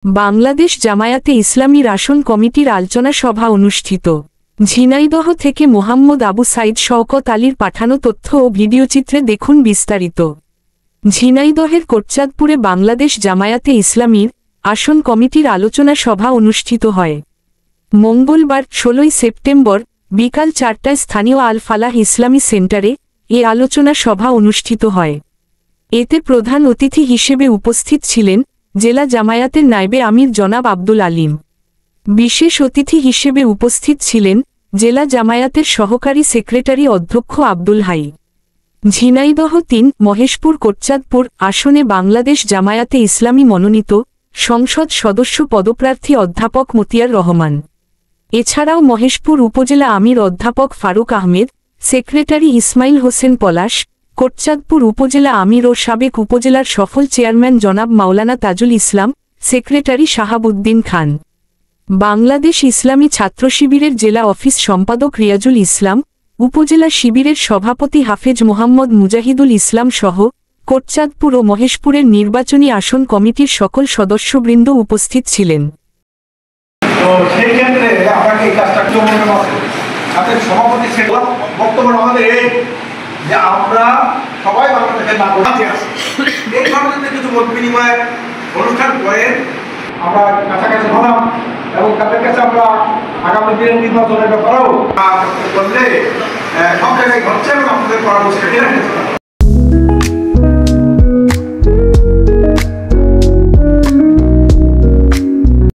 বাংলাদেশ জামায়াতে ইসলামীর আসন কমিটির আলোচনা সভা অনুষ্ঠিত। ঝিনাইদহ থেকে মোহাম্মদ আবু সাইদ শওকত আলীর পাঠানো তথ্য ও ভিডিওচিত্রে দেখুন বিস্তারিত। ঝিনাইদহের কোটচাঁদপুরে বাংলাদেশ জামায়াতে ইসলামীর আসন কমিটির আলোচনা সভা অনুষ্ঠিত হয়। মঙ্গলবার ১৬ সেপ্টেম্বর বিকাল ৪টায় স্থানীয় আল ফালাহ ইসলামী সেন্টারে এ আলোচনা সভা অনুষ্ঠিত হয়। এতে প্রধান অতিথি হিসেবে উপস্থিত ছিলেন জেলা জামায়াতের নায়েবে আমির জনাব আব্দুল আলিম। বিশেষ অতিথি হিসেবে উপস্থিত ছিলেন জেলা জামায়াতের সহকারী সেক্রেটারি অধ্যক্ষ আব্দুল হাই। ঝিনাইদহ ৩ মহেশপুর কোটচাঁদপুর আসনে বাংলাদেশ জামায়াতে ইসলামী মনোনীত সংসদ সদস্য পদপ্রার্থী অধ্যাপক মতিয়ার রহমান। এছাড়াও মহেশপুর উপজেলা আমির অধ্যাপক ফারুক আহমেদ, সেক্রেটারি ইসমাইল হোসেন পলাশ, কোটচাঁদপুর উপজেলা আমির ও সাবেক উপজেলার সফল চেয়ারম্যান জনাব মাওলানা তাজুল ইসলাম, সেক্রেটারি শাহাবুদ্দিন খান, বাংলাদেশ ইসলামী ছাত্র শিবিরের জেলা অফিস সম্পাদক রিয়াজুল ইসলাম, উপজেলা শিবিরের সভাপতি হাফেজ মোহাম্মদ মুজাহিদুল ইসলাম সহ কোটচাঁদপুর ও মহেশপুরের নির্বাচনী আসন কমিটির সকল সদস্যবৃন্দ উপস্থিত ছিলেন। সেই ক্ষেত্রে আপনাকে এই কাজটা আপনাদের সভাপতি বক্তব্য আমাদের এই যে আমরা সবাই বাংলাদেশের নাগরিক আছি, এই ধরনের কিছু মত বিনিময় অনুষ্ঠান করে আমরা কাছাকাছি হলাম এবং তাদের কাছে আমরা আগামী দিনের নির্বাচনের ব্যাপারেও করলে সব জায়গায় ঘটছে এবং আপনাদের পরামর্শ